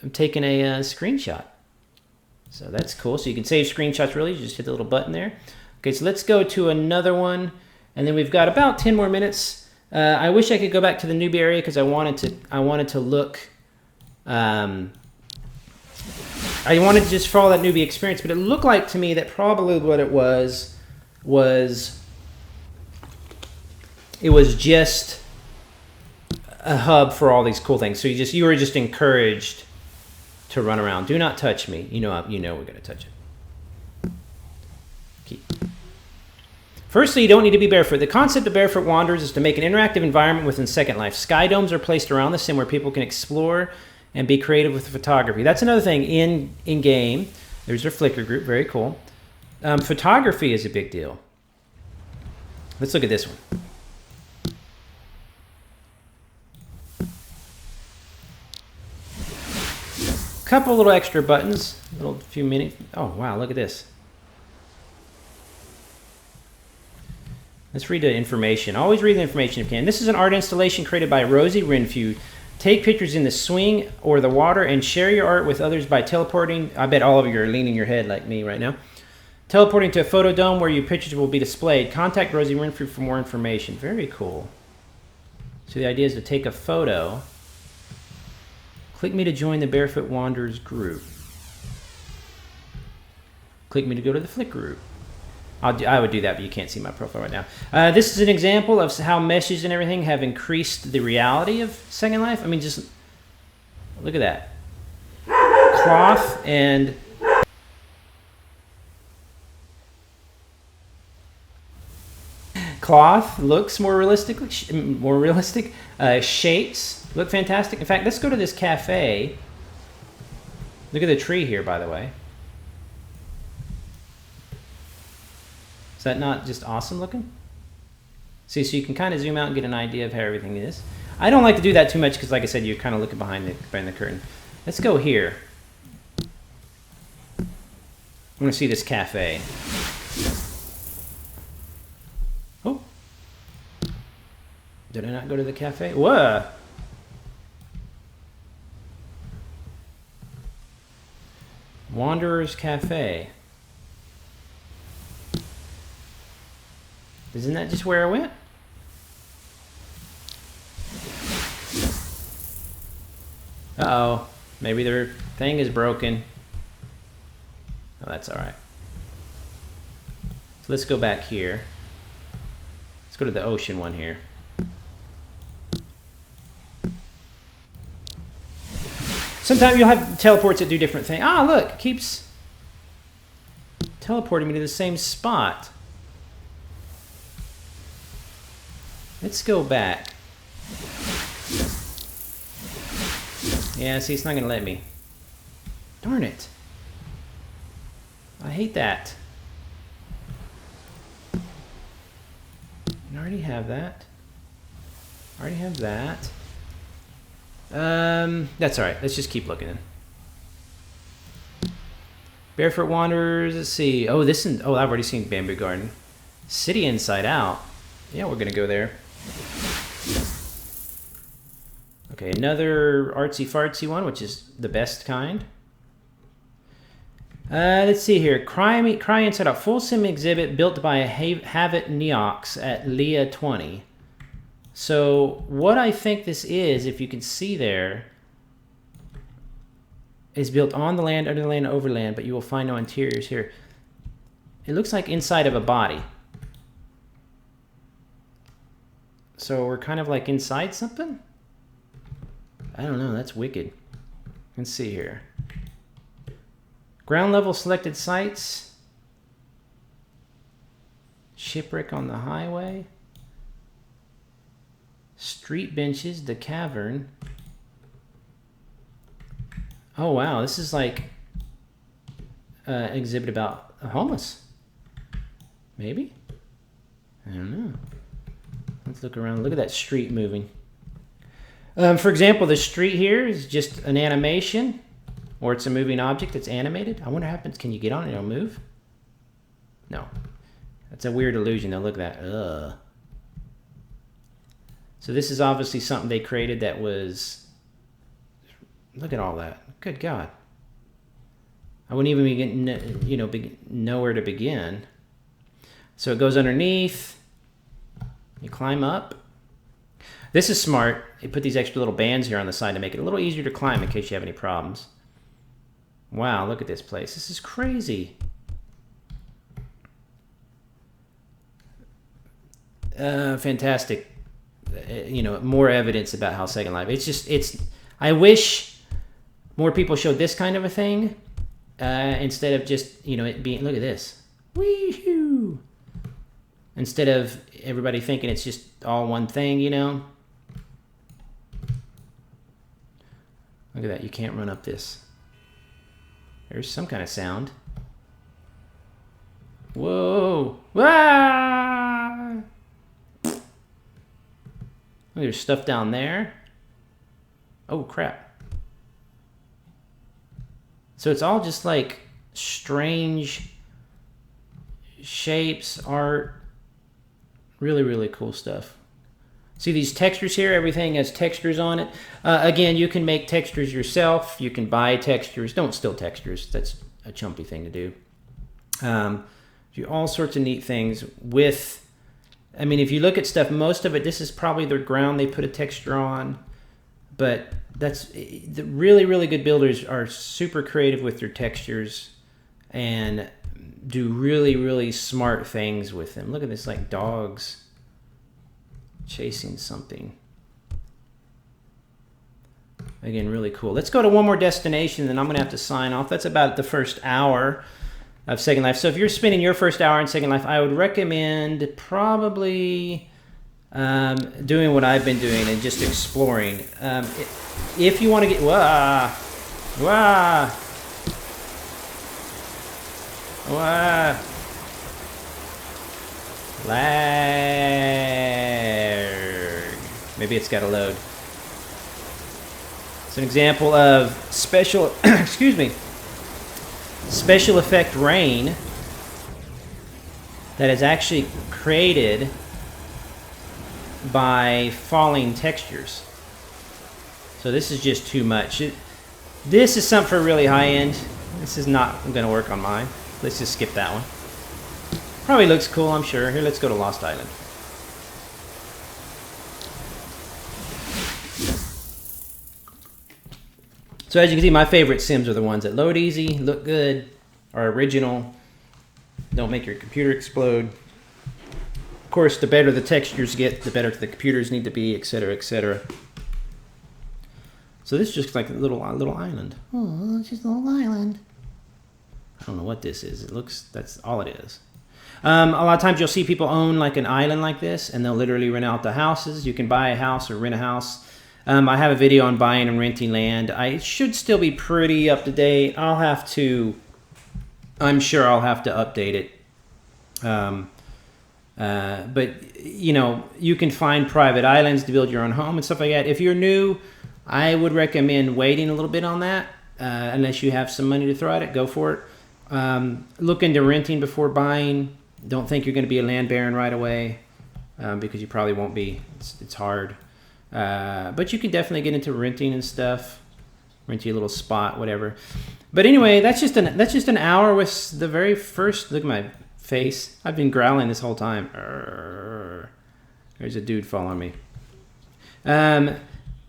screenshot. So that's cool. So you can save screenshots really. You just hit the little button there. Okay, so let's go to another one. And then we've got about 10 more minutes. I wish I could go back to the newbie area because I wanted to look, I wanted to just follow that newbie experience, but it looked like to me that probably what it was it was just a hub for all these cool things. So you were just encouraged to run around. Do not touch me. You know we're gonna touch it. Keep. Firstly, you don't need to be barefoot. The concept of Barefoot Wanderers is to make an interactive environment within Second Life. Sky domes are placed around the sim where people can explore and be creative with photography. That's another thing in game. There's their Flickr group, very cool. Photography is a big deal. Let's look at this one. Couple little extra buttons, little few minutes. Oh wow, look at this. Let's read the information. Always read the information if you can. This is an art installation created by Rosie Renfew. Take pictures in the swing or the water and share your art with others by teleporting. I bet all of you are leaning your head like me right now. Teleporting to a photo dome where your pictures will be displayed. Contact Rosie Renfew for more information. Very cool. So the idea is to take a photo. Click me to join the Barefoot Wanderers group. Click me to go to the Flickr group. I would do that, but you can't see my profile right now. This is an example of how meshes and everything have increased the reality of Second Life. I mean, just look at that. Cloth and cloth looks more realistic. Shapes look fantastic. In fact, let's go to this cafe. Look at the tree here, by the way. Is that not just awesome looking? See, so you can kind of zoom out and get an idea of how everything is. I don't like to do that too much because, like I said, you're kind of looking behind the curtain. Let's go here. I want to see this cafe. Oh. Did I not go to the cafe? Whoa. Wanderers Cafe. Isn't that just where I went? Uh-oh. Maybe their thing is broken. Oh, that's all right. So let's go back here. Let's go to the ocean one here. Sometimes you'll have teleports that do different things. Ah, look, it keeps teleporting me to the same spot. Let's go back. Yeah, see, it's not gonna let me. Darn it. I hate that. I already have that. I already have that. That's all right. Let's just keep looking. Barefoot Wanderers. Let's see. Oh, I've already seen Bamboo Garden. City Inside Out. Yeah, we're gonna go there. Okay, another artsy fartsy one, which is the best kind. Let's see here. Cry Inside Out. Full sim exhibit built by Havit Neox at Leah 20. So what I think this is, if you can see there, is built on the land, under the land, over land, but you will find no interiors here. It looks like inside of a body. So we're kind of like inside something? I don't know, that's wicked. Let's see here. Ground level selected sites. Shipwreck on the highway. Street benches, the cavern. Oh wow, this is like an exhibit about a homeless. Maybe? I don't know. Let's look around. Look at that street moving. For example, the street here is just an animation, or it's a moving object that's animated. I wonder what happens. Can you get on it and it'll move? No. That's a weird illusion. Now look at that. Ugh. So this is obviously something they created that was... Look at all that. Good God. I wouldn't even know where to begin. So it goes underneath. You climb up. This is smart. They put these extra little bands here on the side to make it a little easier to climb in case you have any problems. Wow, look at this place. This is crazy. Fantastic. More evidence about how Second Life. I wish more people showed this kind of a thing instead of just, it being, look at this. Wee-hoo! Instead of everybody thinking it's just all one thing, Look at that, you can't run up this. There's some kind of sound. Whoa! Ah! There's stuff down there. Oh, crap. So it's all just like strange shapes, art. Really, really cool stuff. See these textures here? Everything has textures on it. Again, you can make textures yourself. You can buy textures. Don't steal textures. That's a chumpy thing to do. Do all sorts of neat things with... if you look at stuff, most of it, this is probably the ground they put a texture on. But the really, really good builders are super creative with their textures and do really, really smart things with them. Look at this, like dogs chasing something. Again, really cool. Let's go to one more destination, then I'm going to have to sign off. That's about the first hour of Second Life. So if you're spending your first hour in Second Life, I would recommend probably doing what I've been doing and just exploring. If you want to get... Wah! Lag. Maybe it's got to load. It's an example of special... excuse me. Special effect rain that is actually created by falling textures. So this is just too much. This is something for really high end. This is not going to work on mine. Let's just skip that one. Probably looks cool, I'm sure. Here, let's go to Lost Island. So as you can see, my favorite sims are the ones that load easy, look good, are original, don't make your computer explode. Of course, the better the textures get, the better the computers need to be, etc., etc. So this is just like a little island. Oh, it's just a little island. I don't know what this is. That's all it is. A lot of times you'll see people own like an island like this, and they'll literally rent out the houses. You can buy a house or rent a house. I have a video on buying and renting land. I should still be pretty up to date. I'm sure I'll have to update it. But you can find private islands to build your own home and stuff like that. If you're new, I would recommend waiting a little bit on that. Unless you have some money to throw at it, go for it. Look into renting before buying. Don't think you're going to be a land baron right away, because you probably won't be. It's hard. But you can definitely get into renting and stuff. Rent you a little spot, whatever. But anyway, that's just an hour with the very first. Look at my face. I've been growling this whole time. There's a dude following me.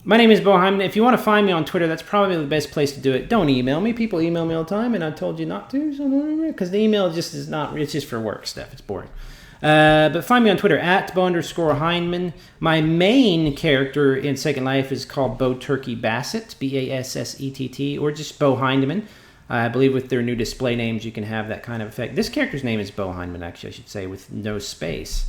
My name is beau-hindman. If you want to find me on Twitter, that's probably the best place to do it. Don't email me. People email me all the time, and I told you not to. Because the email just is not. It's just for work stuff. It's boring. But find me on Twitter at @beau_hindman. My main character in Second Life is called Beau Turkey Bassett, Bassett, or just beau-hindman. I believe with their new display names, you can have that kind of effect. This character's name is beau-hindman, actually, I should say, with no space.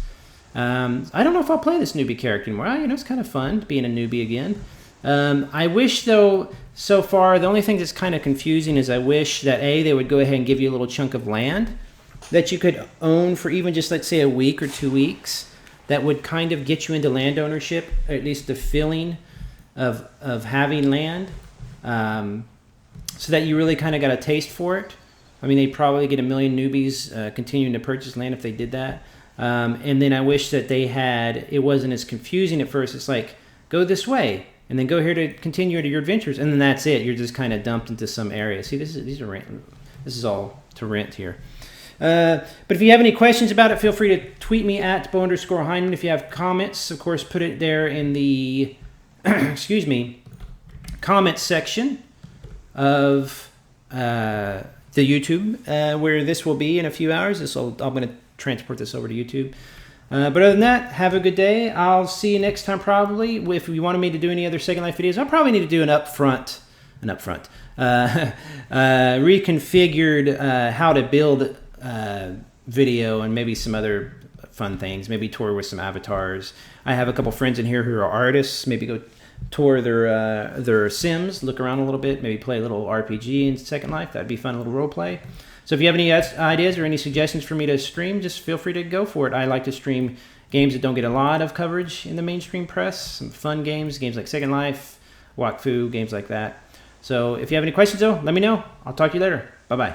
I don't know if I'll play this newbie character anymore. It's kind of fun being a newbie again. I wish, though, so far, the only thing that's kind of confusing is I wish that, they would go ahead and give you a little chunk of land that you could own for even just, let's say, a week or 2 weeks. That would kind of get you into land ownership, or at least the feeling of having land, so that you really kind of got a taste for it. I mean, they'd probably get a million newbies continuing to purchase land if they did that. And then I wish that it wasn't as confusing at first. It's like, go this way, and then go here to continue to your adventures, and then that's it. You're just kind of dumped into some area. See, this is all to rent here. But if you have any questions about it, feel free to tweet me at beau_hindman. If you have comments, of course, put it there in the comments section of the YouTube, where this will be in a few hours. I'm going to transport this over to YouTube. But other than that, have a good day. I'll see you next time probably. If you wanted me to do any other Second Life videos, I'll probably need to do an upfront, reconfigured how to build video, and maybe some other fun things. Maybe tour with some avatars. I have a couple friends in here who are artists. Maybe go tour their Sims, look around a little bit, maybe play a little RPG in Second Life. That'd be fun, a little role play. So if you have any ideas or any suggestions for me to stream, just feel free to go for it. I like to stream games that don't get a lot of coverage in the mainstream press. Some fun games like Second Life, Wakfu, games like that. So if you have any questions, though, let me know. I'll talk to you later. Bye-bye.